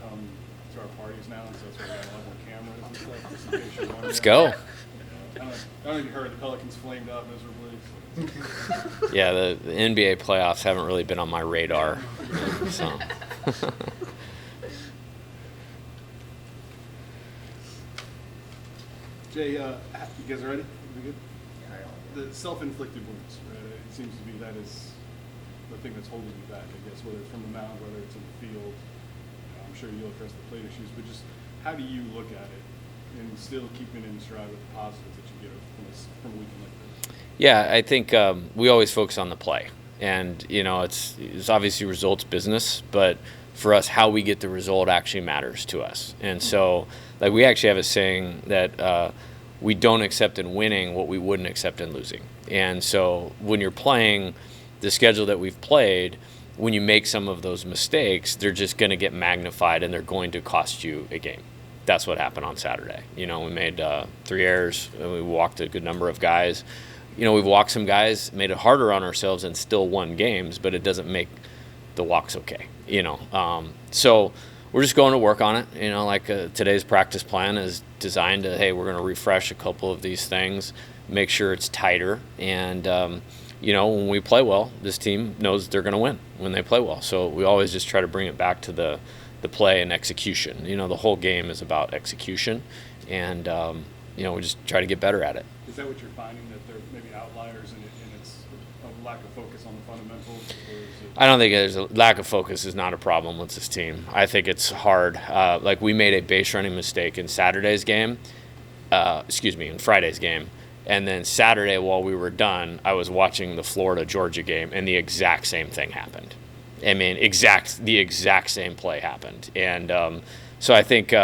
come to our parties now, and so that's why we got a lot more cameras and stuff. Just in case you're wondering. Let's go. I don't know if you heard, the Pelicans flamed out miserably. Yeah, the NBA playoffs haven't really been on my radar. So. Jay, you guys ready? We good? The self-inflicted wounds, right? It seems to be that is the thing that's holding you back, I guess, whether it's from the mound, whether it's in the field. I'm sure you'll address the plate issues, but just how do you look at it and still keeping in stride with the positives that you get from a weekend like this? Yeah, I think we always focus on the play. And, it's obviously results business, but for us, how we get the result actually matters to us. And so, we actually have a saying that we don't accept in winning what we wouldn't accept in losing. And so when you're playing the schedule that we've played, when you make some of those mistakes, they're just going to get magnified and they're going to cost you a game. That's what happened on Saturday. We made 3 errors, and we walked a good number of guys. We've walked some guys, made it harder on ourselves, and still won games, but it doesn't make the walks okay. So we're just going to work on it. Today's practice plan is designed to, hey, we're going to refresh a couple of these things, make sure it's tighter, and when we play well, this team knows they're going to win when they play well. So we always just try to bring it back to the play and execution. The whole game is about execution, and we just try to get better at it. Is that what you're finding, that there may be outliers and it's a lack of focus on the fundamentals? Or is it... I don't think there's a lack of focus is not a problem with this team. I think it's hard. We made a base running mistake in Saturday's game, in Friday's game. And then Saturday, while we were done, I was watching the Florida-Georgia game, and the exact same thing happened. I mean, the exact same play happened. And so I think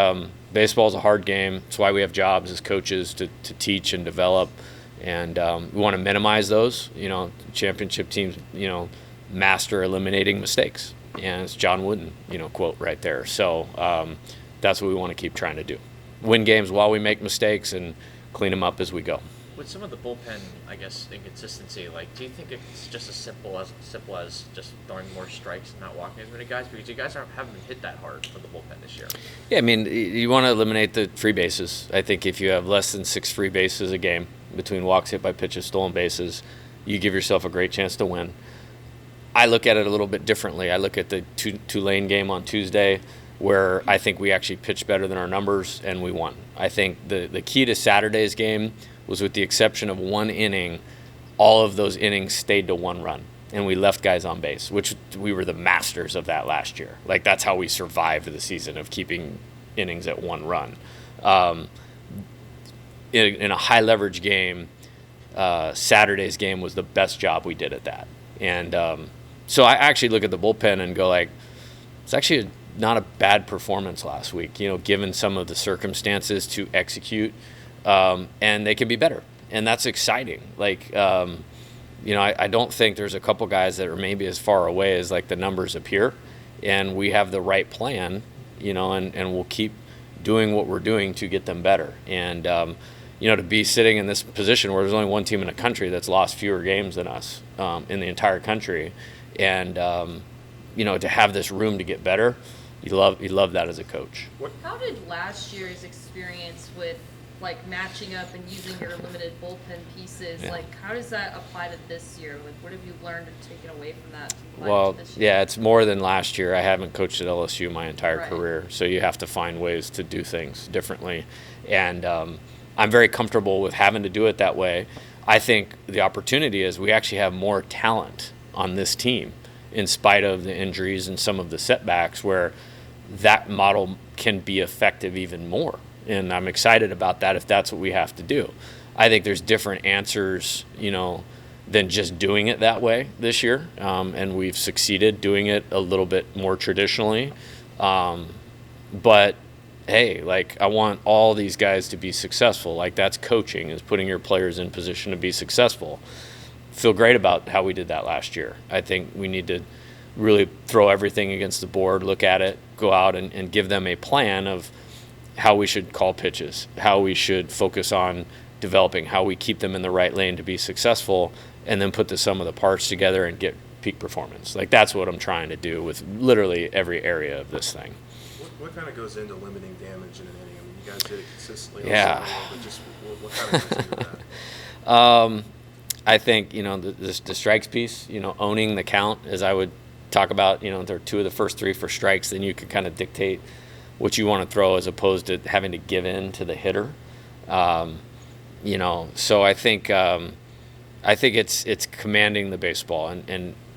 baseball is a hard game. That's why we have jobs as coaches to teach and develop. And we want to minimize those. Championship teams, master eliminating mistakes. And it's John Wooden, quote right there. So that's what we want to keep trying to do. Win games while we make mistakes and clean them up as we go. With some of the bullpen, I guess, inconsistency, do you think it's just as simple as just throwing more strikes and not walking as many guys? Because you guys haven't been hit that hard for the bullpen this year. Yeah, I mean, you want to eliminate the free bases. I think if you have less than 6 free bases a game between walks, hit by pitches, stolen bases, you give yourself a great chance to win. I look at it a little bit differently. I look at the Tulane game on Tuesday, where I think we actually pitched better than our numbers and we won. I think the key to Saturday's game was, with the exception of one inning, all of those innings stayed to 1 run. And we left guys on base, which we were the masters of that last year. That's how we survived the season, of keeping innings at 1 run. In a high leverage game, Saturday's game was the best job we did at that. And so I actually look at the bullpen and go it's actually not a bad performance last week, given some of the circumstances to execute. And they can be better, and that's exciting. I don't think there's a couple guys that are maybe as far away as the numbers appear, and we have the right plan, and we'll keep doing what we're doing to get them better. And to be sitting in this position where there's only one team in the country that's lost fewer games than us in the entire country, and to have this room to get better, you love that as a coach. How did last year's experience with matching up and using your limited bullpen pieces, how does that apply to this year? What have you learned or taken away from that? Well, yeah, it's more than last year. I haven't coached at LSU my entire career, so you have to find ways to do things differently. And I'm very comfortable with having to do it that way. I think the opportunity is we actually have more talent on this team, in spite of the injuries and some of the setbacks, where that model can be effective even more. And I'm excited about that if that's what we have to do. I think there's different answers, than just doing it that way this year. And we've succeeded doing it a little bit more traditionally. But, hey, I want all these guys to be successful. That's coaching, is putting your players in position to be successful. Feel great about how we did that last year. I think we need to really throw everything against the board, look at it, go out and give them a plan of how we should call pitches, how we should focus on developing, how we keep them in the right lane to be successful, and then put the sum of the parts together and get peak performance. That's what I'm trying to do with literally every area of this thing. What kind of goes into limiting damage in an inning? I mean, you guys did it consistently. Yeah. But just what kind of goes into that? I think, the strikes piece, owning the count, as I would talk about, there are 2 of the first 3 for strikes, then you can kind of dictate what you want to throw as opposed to having to give in to the hitter. So I think it's commanding the baseball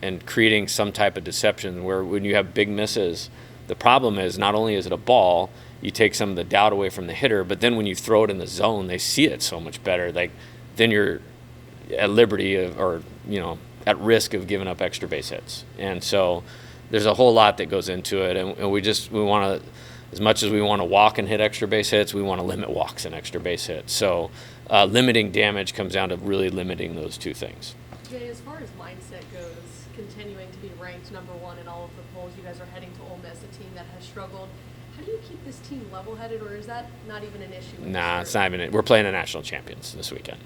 and creating some type of deception where when you have big misses, the problem is not only is it a ball, you take some of the doubt away from the hitter, but then when you throw it in the zone, they see it so much better. Like then you're at liberty or at risk of giving up extra base hits. And so there's a whole lot that goes into it. And we want to, as much as we want to walk and hit extra base hits, we want to limit walks and extra base hits. So limiting damage comes down to really limiting those 2 things. Jay, as far as mindset goes, continuing to be ranked number 1 in all of the polls, you guys are heading to Ole Miss, a team that has struggled. How do you keep this team level-headed, or is that not even an issue? Nah, it's not even. We're playing the national champions this weekend.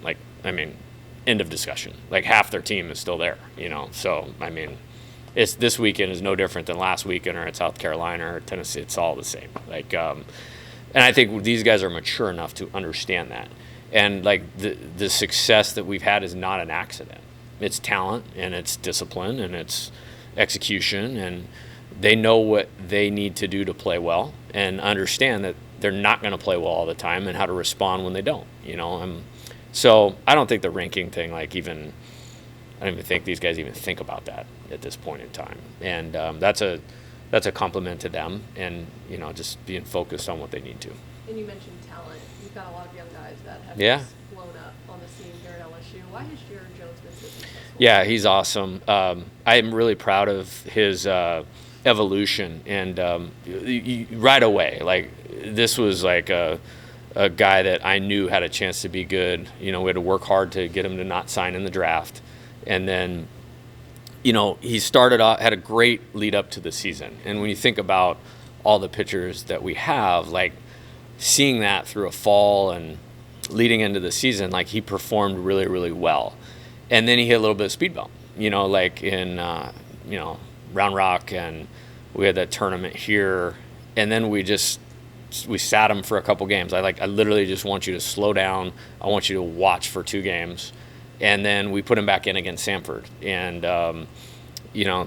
End of discussion. Like half their team is still there, So, it's this weekend is no different than last weekend or at South Carolina or Tennessee. It's all the same. And I think these guys are mature enough to understand that. And the success that we've had is not an accident. It's talent and it's discipline and it's execution, and they know what they need to do to play well and understand that they're not going to play well all the time and how to respond when they don't. So I don't think the ranking thing, I don't even think these guys even think about that at this point in time. And that's a compliment to them, and just being focused on what they need to. And you mentioned talent. You've got a lot of young guys that have just blown up on the scene here at LSU. Why has Jared Jones been so successful? Yeah, he's awesome. I'm really proud of his evolution, and right away, this was a guy that I knew had a chance to be good. We had to work hard to get him to not sign in the draft. And then, he started off, had a great lead up to the season. And when you think about all the pitchers that we have, seeing that through a fall and leading into the season, he performed really, really well. And then he hit a little bit of speed bump, in, Round Rock, and we had that tournament here. And then we sat him for a couple games. I literally just want you to slow down. I want you to watch for 2 games. And then we put him back in against Samford. And,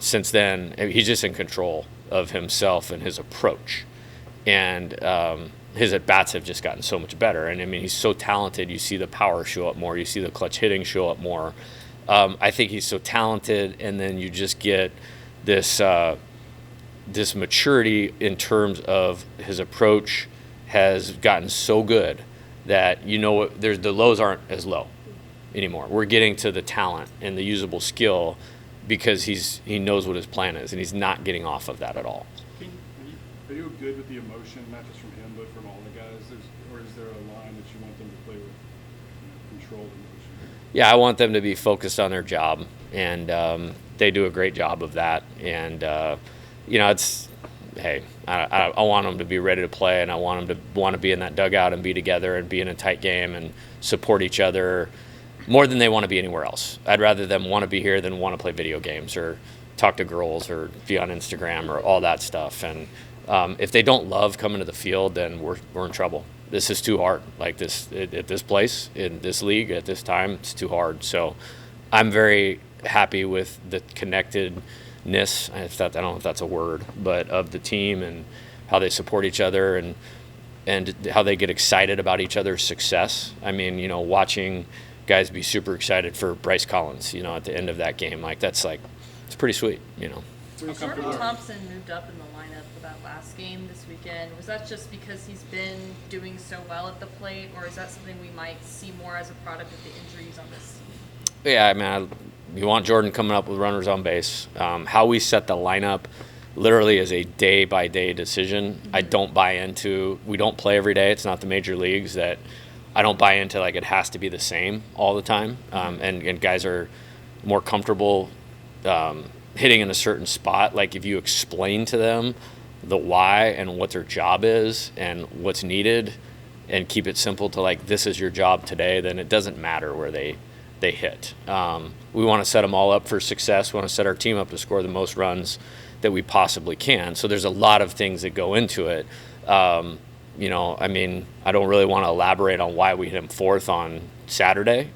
since then, he's just in control of himself and his approach. And his at-bats have just gotten so much better. And, he's so talented. You see the power show up more. You see the clutch hitting show up more. I think he's so talented. And then you just get this this maturity in terms of his approach has gotten so good that the lows aren't as low anymore. We're getting to the talent and the usable skill because he knows what his plan is, and he's not getting off of that at all. Are you good with the emotion, not just from him, but from all the guys? Or is there a line that you want them to play with, controlled emotion? Yeah, I want them to be focused on their job, and they do a great job of that. And I want them to be ready to play, and I want them to want to be in that dugout and be together and be in a tight game and support each other more than they want to be anywhere else. I'd rather them want to be here than want to play video games or talk to girls or be on Instagram or all that stuff. And if they don't love coming to the field, then we're in trouble. This is too hard. At this place, in this league, at this time, it's too hard. So I'm very happy with the connectedness, I don't know if that's a word, but of the team and how they support each other and how they get excited about each other's success. Watching guys be super excited for Bryce Collins, at the end of that game, it's pretty sweet, Jordan Thompson moved up in the lineup for that last game this weekend. Was that just because he's been doing so well at the plate, or is that something we might see more as a product of the injuries on this team? Yeah, you want Jordan coming up with runners on base. How we set the lineup literally is a day-by-day decision. I don't buy into – we don't play every day. It's not the major leagues that I don't buy into it has to be the same all the time. And guys are more comfortable hitting in a certain spot. If you explain to them the why and what their job is and what's needed and keep it simple to this is your job today, then it doesn't matter where they hit. We want to set them all up for success. We want to set our team up to score the most runs that we possibly can. So there's a lot of things that go into it. You know, I mean, I don't really want to elaborate on why we hit him fourth on Saturday,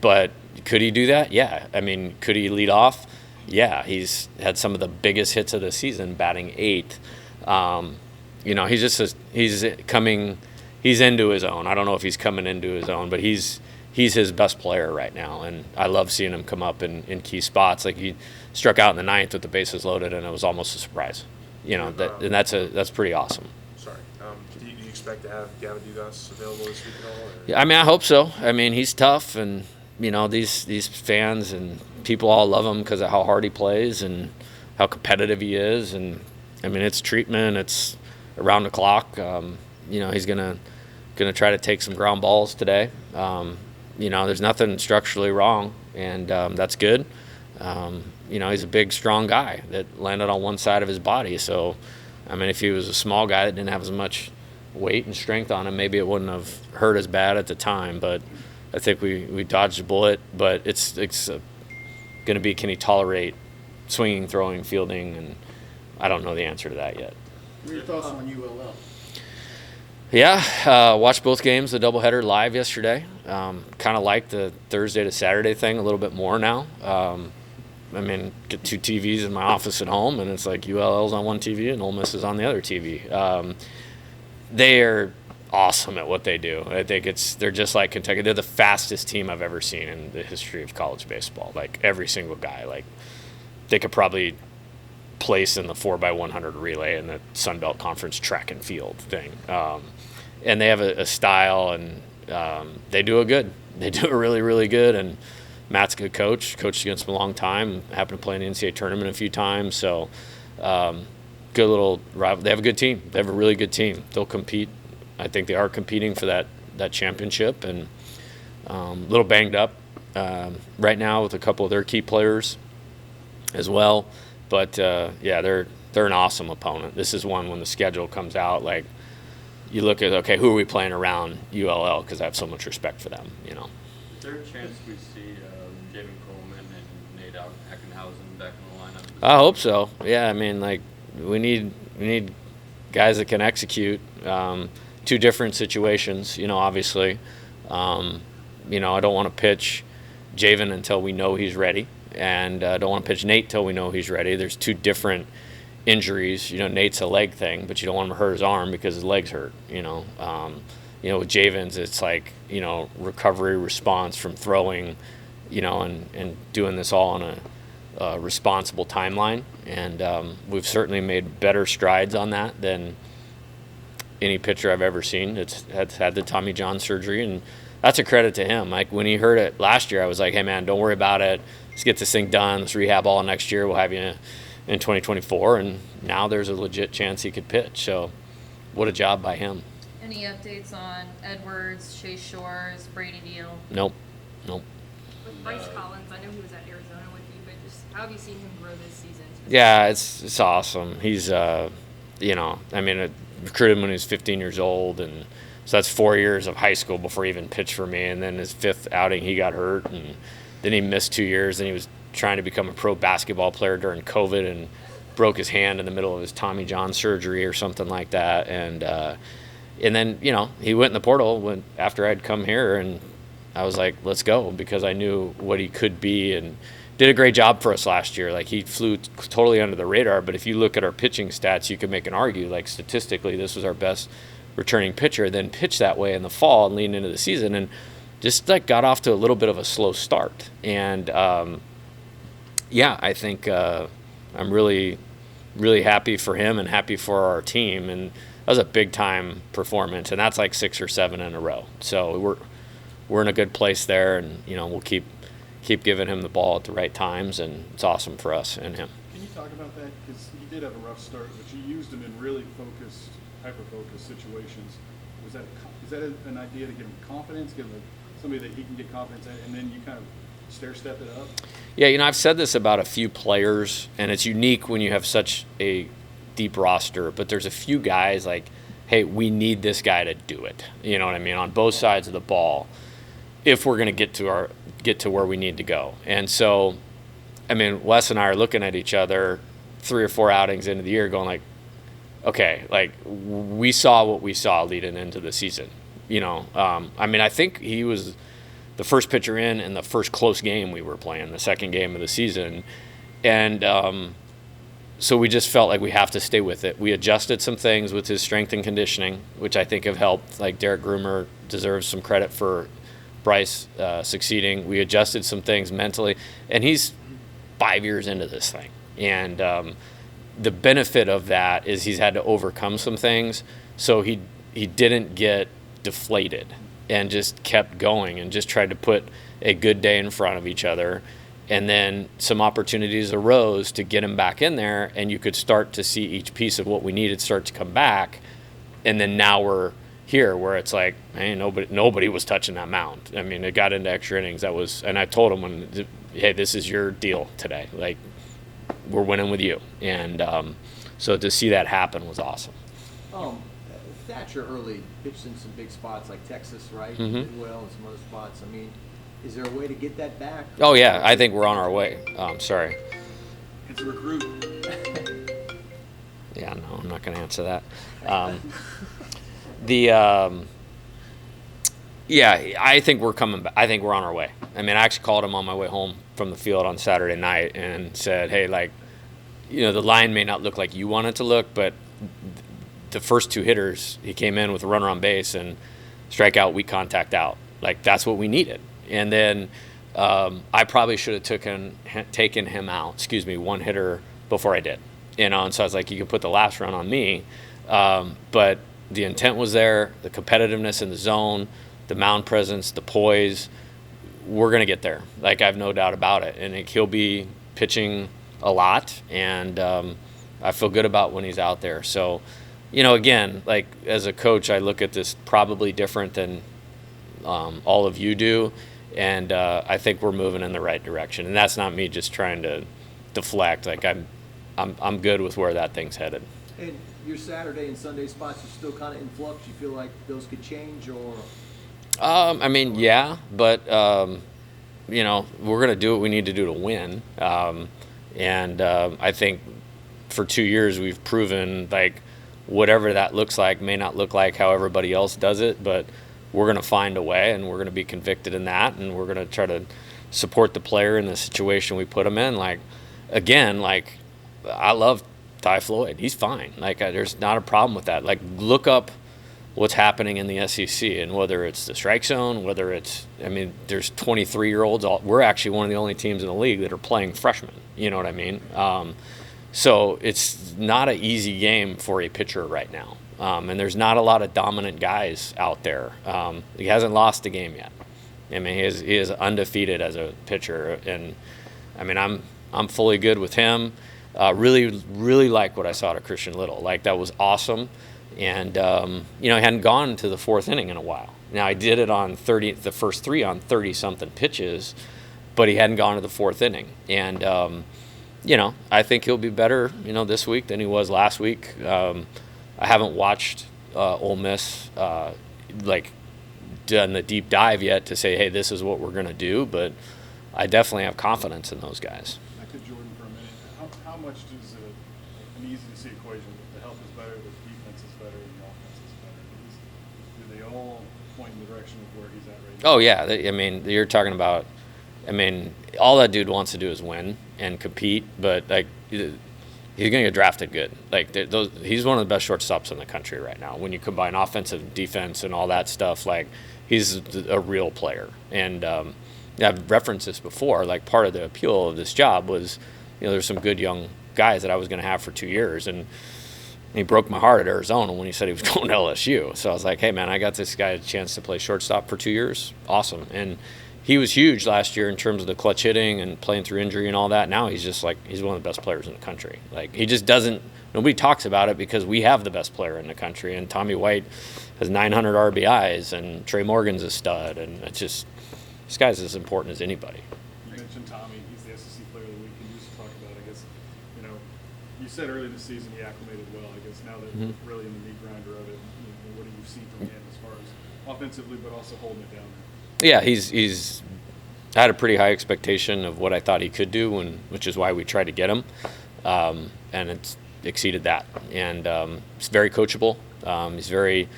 but could he do that? Yeah. I mean, could he lead off? Yeah. He's had some of the biggest hits of the season, batting eighth. You know, he's into his own. I don't know if he's coming into his own, but he's his best player right now, and I love seeing him come up in key spots. Like, he struck out in the ninth with the bases loaded, and it was almost a surprise. You know, and that's pretty awesome. Sorry. Do you expect to have Gavin Dugas available this week at all? Or? Yeah, I mean, I hope so. I mean, he's tough, and you know, these fans and people all love him because of how hard he plays and how competitive he is. And I mean, it's treatment. It's around the clock. You know, he's gonna try to take some ground balls today. You know, there's nothing structurally wrong, and that's good. You know, he's a big, strong guy that landed on one side of his body. So, I mean, if he was a small guy that didn't have as much weight and strength on him, maybe it wouldn't have hurt as bad at the time. But I think we dodged a bullet. But it's going to be, can he tolerate swinging, throwing, fielding? And I don't know the answer to that yet. What are your thoughts on ULL? Yeah, watched both games, the doubleheader live yesterday. Kind of like the Thursday to Saturday thing a little bit more now. I mean, get two TVs in my office at home, and it's like ULL's on one TV and Ole Miss is on the other TV. They are awesome at what they do. I think they're just like Kentucky. They're the fastest team I've ever seen in the history of college baseball. Like, every single guy, like, they could probably place in the 4x100 relay in the Sun Belt Conference track and field thing. And they have a style, and they do it good. They do it really, really good. And Matt's a good coach. Coached against him a long time. Happened to play in the NCAA tournament a few times. So, good little rival. They have a good team. They have a really good team. They'll compete. I think they are competing for that championship. And a little banged up right now with a couple of their key players as well. But, yeah, they're an awesome opponent. This is one, when the schedule comes out, like, you look at, okay, who are we playing around ULL, because I have so much respect for them, you know. Is there a chance we see Jamin Coleman and Nate Ackenhausen back in the lineup? I hope so. Yeah, I mean, like, we need guys that can execute. Two different situations, you know, obviously. You know, I don't want to pitch Javen until we know he's ready, and I don't want to pitch Nate until we know he's ready. There's two different injuries. You know, Nate's a leg thing, but you don't want him to hurt his arm because his leg's hurt, you know. You know, with Javen's, it's like, you know, recovery response from throwing, you know, and doing this all on a responsible timeline. And we've certainly made better strides on that than any pitcher I've ever seen. It's had the Tommy John surgery, and that's a credit to him. Like, when he heard it last year, I was like, hey, man, don't worry about it. Let's get this thing done. Let's rehab all next year. We'll have you in 2024. And now there's a legit chance he could pitch. So what a job by him. Any updates on Edwards, Chase Shores, Brady Deal? Nope. With Bryce Collins, I know he was at Arizona with you, but just how have you seen him grow this season? Yeah, it's awesome. He's, you know, I mean, I recruited him when he was 15 years old, and so that's 4 years of high school before he even pitched for me. And then his fifth outing, he got hurt, and then he missed 2 years. Then he was trying to become a pro basketball player during COVID and broke his hand in the middle of his Tommy John surgery or something like that. And then, you know, he went in the portal after I'd come here, and I was like, let's go, because I knew what he could be, and did a great job for us last year. Like, he flew totally under the radar, but if you look at our pitching stats, you could make an argue, like, statistically, this was our best returning pitcher, then pitched that way in the fall and leading into the season, and just, like, got off to a little bit of a slow start. And, yeah, I think I'm really, really happy for him and happy for our team, and that was a big-time performance, and that's like 6 or 7 in a row. So we're in a good place there, and, you know, we'll keep giving him the ball at the right times, and it's awesome for us and him. Can you talk about that? Because he did have a rough start, but you used him in really focused, hyper-focused situations. Is that an idea to give him confidence, give him somebody that he can get confidence at, and then you kind of stair-step it up? Yeah, you know, I've said this about a few players, and it's unique when you have such a deep roster, but there's a few guys like, hey, we need this guy to do it. You know what I mean? On both sides of the ball, if we're going to get to where we need to go. And so, I mean, Wes and I are looking at each other 3 or 4 outings into the year going like, okay, like we saw what we saw leading into the season. I mean, I think he was the first pitcher in the first close game we were playing, the second game of the season. And so we just felt like we have to stay with it. We adjusted some things with his strength and conditioning, which I think have helped. Like Derek Groomer deserves some credit for Bryce succeeding. We adjusted some things mentally, and he's 5 years into this thing. And the benefit of that is he's had to overcome some things, so he didn't get deflated and just kept going and just tried to put a good day in front of each other. And then some opportunities arose to get him back in there, and you could start to see each piece of what we needed start to come back. And then now we're here where it's like, man, nobody was touching that mound. I mean, it got into extra innings. And I told him, hey, this is your deal today. Like, we're winning with you. And so to see that happen was awesome. Thatcher early pitched in some big spots like Texas, right? Mm-hmm. Did well in some other spots. I mean, is there a way to get that back? Oh, yeah, I think we're on our way. Sorry. It's a recruit. Yeah, no, I'm not going to answer that. Yeah, I think we're coming back. I think we're on our way. I mean, I actually called him on my way home from the field on Saturday night and said, hey, like, the line may not look like you want it to look, but the first 2 hitters, he came in with a runner on base and strikeout, weak contact out. Like, that's what we needed. And then I probably should have taken him out, 1 hitter before I did. And so I was like, you can put the last run on me. But the intent was there, the competitiveness in the zone, the mound presence, the poise. We're going to get there. Like, I have no doubt about it. And he'll be pitching a lot. And I feel good about when he's out there. So, again, like, as a coach, I look at this probably different than all of you do. And I think we're moving in the right direction. And that's not me just trying to deflect. Like, I'm good with where that thing's headed. And your Saturday and Sunday spots are still kind of in flux. You feel like those could change, or? I mean, yeah, but we're going to do what we need to do to win. And I think for 2 years we've proven, like, whatever that looks like may not look like how everybody else does it, but we're going to find a way, and we're going to be convicted in that, and we're going to try to support the player in the situation we put him in. Like, again, like, I love Ty Floyd. He's fine. Like, there's not a problem with that. Like, look up what's happening in the SEC, and whether it's the strike zone, whether it's, I mean, there's 23-year-olds. We're actually one of the only teams in the league that are playing freshmen. You know what I mean? So it's not an easy game for a pitcher right now. And there's not a lot of dominant guys out there. He hasn't lost a game yet. I mean, he is undefeated as a pitcher. And, I mean, I'm fully good with him. Really, really like what I saw to Christian Little. Like, that was awesome. And, he hadn't gone to the 4th inning in a while. Now, I did it on the first 3 on 30-something pitches, but he hadn't gone to the 4th inning. And, I think he'll be better, this week than he was last week. I haven't watched Ole Miss, done the deep dive yet to say, hey, this is what we're going to do, but I definitely have confidence in those guys. Back to Jordan for a minute. How much does an easy-to-see equation, the health is better, the defense is better, and the offense is better? Do they all point in the direction of where he's at right now? Oh, yeah. I mean, you're talking about, all that dude wants to do is win and compete, but, like, he's going to get drafted good. Like, he's one of the best shortstops in the country right now. When you combine offensive, defense, and all that stuff, like, he's a real player. And I've referenced this before. Like, part of the appeal of this job was, there's some good young guys that I was going to have for 2 years. And he broke my heart at Arizona when he said he was going to LSU. So I was like, hey, man, I got this guy a chance to play shortstop for 2 years. Awesome. And he was huge last year in terms of the clutch hitting and playing through injury and all that. Now he's just like, he's one of the best players in the country. Like, he just doesn't, nobody talks about it because we have the best player in the country. And Tommy White has 900 RBIs and Trey Morgan's a stud. And it's just, this guy's as important as anybody. You mentioned Tommy. He's the SEC Player of the Week. Can you just talk about, I guess, you said early this season he acclimated well. I guess now that we're really in the meat grinder of it, what do you see from him as far as offensively, but also holding it down there? Yeah, I had a pretty high expectation of what I thought he could do, which is why we tried to get him. and it's exceeded that. And he's very coachable. He's very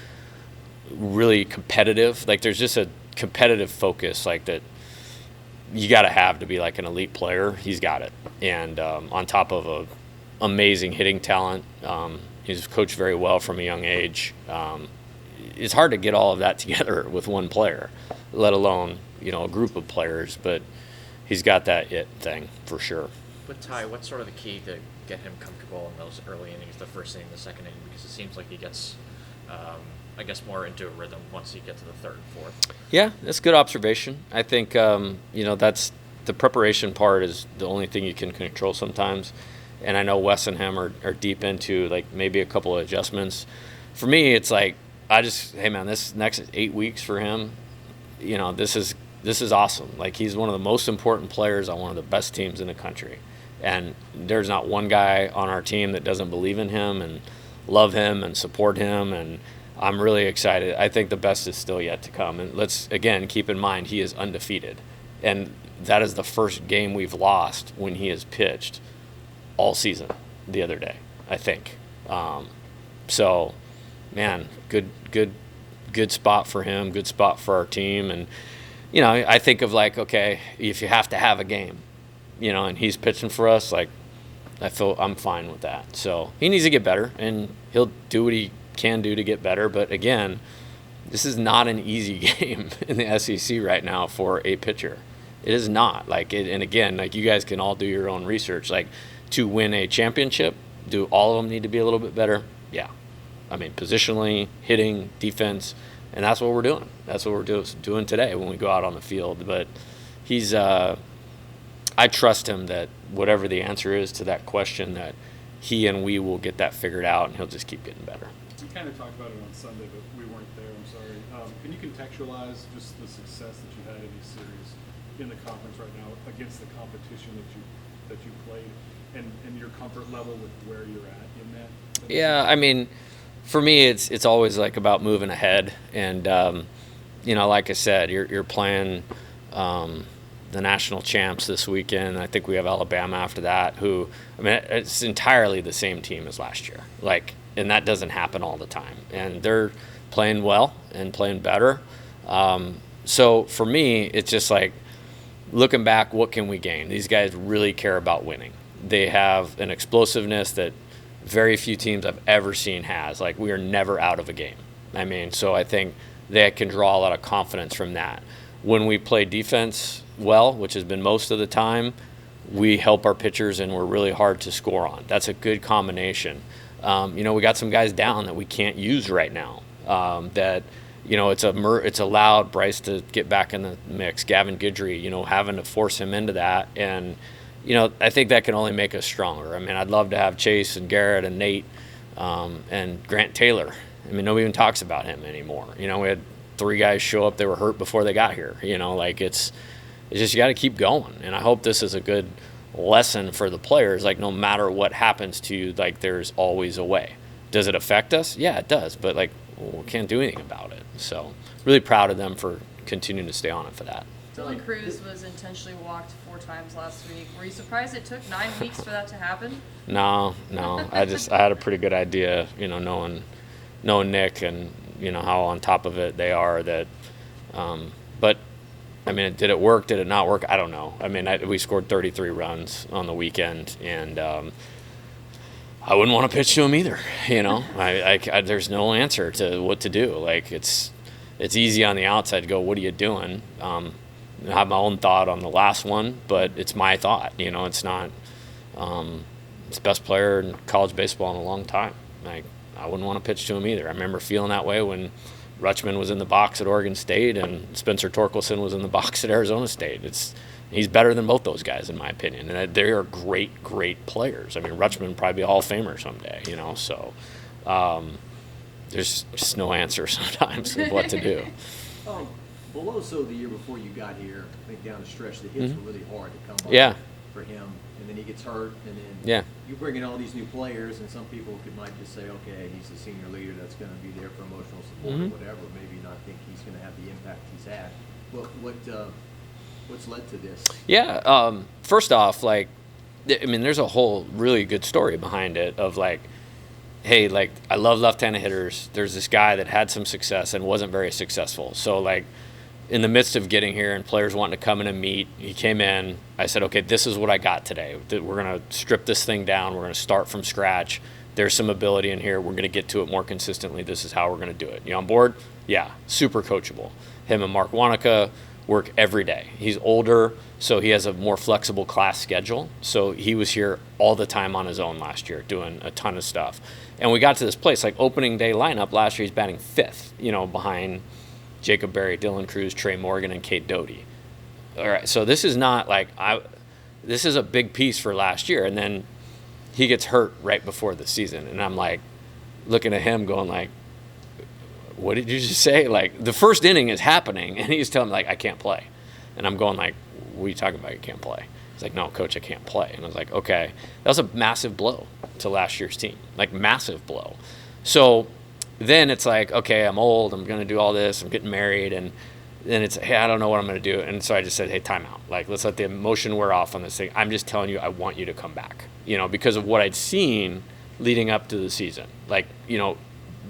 really competitive. Like there's just a competitive focus like that you got to have to be like an elite player. He's got it. And on top of a amazing hitting talent, he's coached very well from a young age. It's hard to get all of that together with one player, let alone, a group of players, but he's got that it thing for sure. With Ty, what's sort of the key to get him comfortable in those early innings, the first inning, the second inning? Because it seems like he gets, I guess, more into a rhythm once you get to the third and fourth. Yeah, that's a good observation. I think, that's the preparation part is the only thing you can control sometimes. And I know Wes and him are deep into, like, maybe a couple of adjustments. For me, it's like, hey, man, this next 8 weeks for him, this is awesome. Like, he's one of the most important players on one of the best teams in the country. And there's not one guy on our team that doesn't believe in him and love him and support him. And I'm really excited. I think the best is still yet to come. And let's, again, keep in mind he is undefeated. And that is the first game we've lost when he has pitched all season the other day, I think. So, man, good spot for him, good spot for our team. And, I think of like, okay, if you have to have a game, and he's pitching for us, like, I'm fine with that. So he needs to get better, and he'll do what he can do to get better. But again, this is not an easy game in the SEC right now for a pitcher. It is not. And again, like, you guys can all do your own research. Like, to win a championship, do all of them need to be a little bit better? Yeah. I mean, positionally, hitting, defense, and that's what we're doing. That's what we're doing today when we go out on the field. But he's I trust him that whatever the answer is to that question, that he and we will get that figured out, and he'll just keep getting better. We kind of talked about it on Sunday, but we weren't there. I'm sorry. Can you contextualize just the success that you had in these series in the conference right now against the competition that you played, and your comfort level with where you're at in that? Yeah, I mean, for me, it's always like about moving ahead, and like I said, you're playing the national champs this weekend. I think we have Alabama after that, who, I mean, it's entirely the same team as last year. Like, and that doesn't happen all the time. And they're playing well and playing better. So for me, it's just like, looking back, what can we gain? These guys really care about winning. They have an explosiveness that very few teams I've ever seen has. Like, we are never out of a game. I mean, so I think they can draw a lot of confidence from that. When we play defense well, which has been most of the time, we help our pitchers and we're really hard to score on. That's a good combination. We got some guys down that we can't use right now. It's allowed Bryce to get back in the mix. Gavin Guidry, having to force him into that. And, I think that can only make us stronger. I mean, I'd love to have Chase and Garrett and Nate and Grant Taylor. I mean, nobody even talks about him anymore. We had 3 guys show up, they were hurt before they got here. It's just, you got to keep going. And I hope this is a good lesson for the players. Like, no matter what happens to you, like, there's always a way. Does it affect us? Yeah, it does. But, like, we can't do anything about it. So really proud of them for continuing to stay on it for that. Dylan Cruz was intentionally walked 4 times last week. Were you surprised it took 9 weeks for that to happen? No. I had a pretty good idea, knowing Nick and, how on top of it they are. That, but, I mean, did it work? Did it not work? I don't know. I mean, we scored 33 runs on the weekend, and I wouldn't want to pitch to him either. There's no answer to what to do. Like, it's easy on the outside to go, what are you doing? I have my own thought on the last one, but it's my thought. It's not it's the best player in college baseball in a long time. Like, I wouldn't want to pitch to him either. I remember feeling that way when Rutschman was in the box at Oregon State and Spencer Torkelson was in the box at Arizona State. He's better than both those guys, in my opinion. And they are great, great players. I mean, Rutschman would probably be a Hall of Famer someday, So there's just no answer sometimes of what to do. Below, so the year before you got here, I think down the stretch, the hits were really hard to come by for him. And then he gets hurt, and then you bring in all these new players, and some people might just say, okay, he's the senior leader that's going to be there for emotional support or whatever. Maybe not think he's going to have the impact he's had. But what's led to this? Yeah, first off, like, I mean, there's a whole really good story behind it of like, hey, like I love left-handed hitters. There's this guy that had some success and wasn't very successful. So like in the midst of getting here and players wanting to come in and meet, he came in. I said, okay, this is what I got today. We're going to strip this thing down. We're going to start from scratch. There's some ability in here. We're going to get to it more consistently. This is how we're going to do it. You on board? Yeah, super coachable. Him and Mark Wanaka work every day. He's older, so he has a more flexible class schedule. So he was here all the time on his own last year doing a ton of stuff. And we got to this place, like opening day lineup last year, he's batting 5th, behind Jacob Berry, Dylan Cruz, Trey Morgan, and Kate Doty. All right, so this is not like this is a big piece for last year. And then he gets hurt right before the season. And I'm like looking at him going like, what did you just say? Like the first inning is happening and he's telling me like, I can't play. And I'm going like, what are you talking about? You can't play. He's like, no, coach, I can't play. And I was like, okay. That was a massive blow to last year's team, like massive blow. So then it's like, okay, I'm old. I'm going to do all this. I'm getting married. And then it's, hey, I don't know what I'm going to do. And so I just said, hey, time out. Like, let's let the emotion wear off on this thing. I'm just telling you, I want you to come back, because of what I'd seen leading up to the season. Like,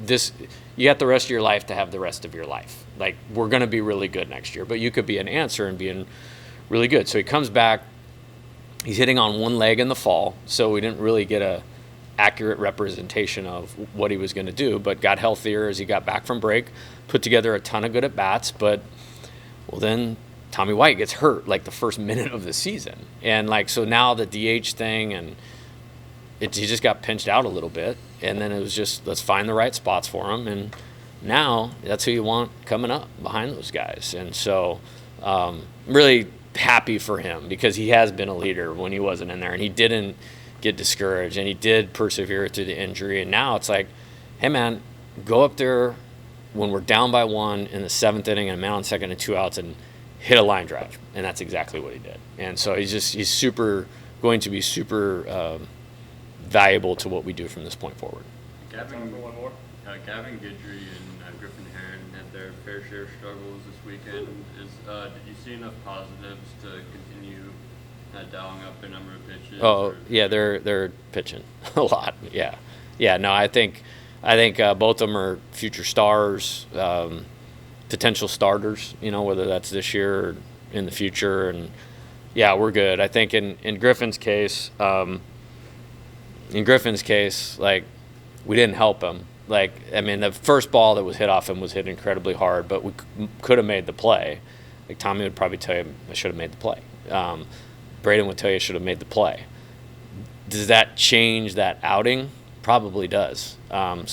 this, you got the rest of your life to have the rest of your life. Like, we're going to be really good next year, but you could be an answer and being really good. So he comes back. He's hitting on one leg in the fall, so we didn't really get a accurate representation of what he was going to do, but got healthier as he got back from break, put together a ton of good at-bats, but, well, then Tommy White gets hurt like the first minute of the season. And, like, so now the DH thing, and he just got pinched out a little bit, and then it was just, let's find the right spots for him, and now that's who you want coming up behind those guys. And so really happy for him because he has been a leader when he wasn't in there, and he didn't get discouraged, and he did persevere through the injury. And now it's like, hey, man, go up there when we're down by 1 in the 7th inning and a man on second and 2 outs and hit a line drive. And that's exactly what he did. And so he's going to be super valuable to what we do from this point forward. Gavin Guidry and Griffin Herron had their fair share of struggles this weekend. Did you see enough positives to continue dialing up their number of pitches? Oh, yeah, they're pitching a lot. Yeah. No, I think both of them are future stars, potential starters. Whether that's this year or in the future. And yeah, we're good. I think in Griffin's case, like, we didn't help him. Like, I mean, the first ball that was hit off him was hit incredibly hard, but we could have made the play. Like, Tommy would probably tell you, I should have made the play. Braden would tell you, I should have made the play. Does that change that outing? Probably does. And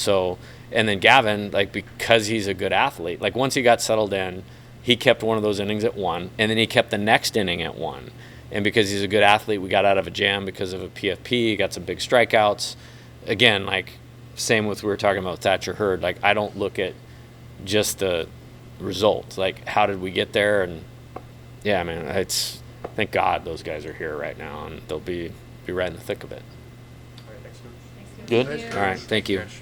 then Gavin, like, because he's a good athlete, like, once he got settled in, he kept one of those innings at 1, and then he kept the next inning at 1. And because he's a good athlete, we got out of a jam because of a PFP, got some big strikeouts. Again, like, same with we were talking about Thatcher Hurd. Like, I don't look at just the result. Like, how did we get there? And, yeah, man, thank God those guys are here right now, and they'll be right in the thick of it. All right, thanks, Coach. Good? Thank you. All right, thank you. Catch.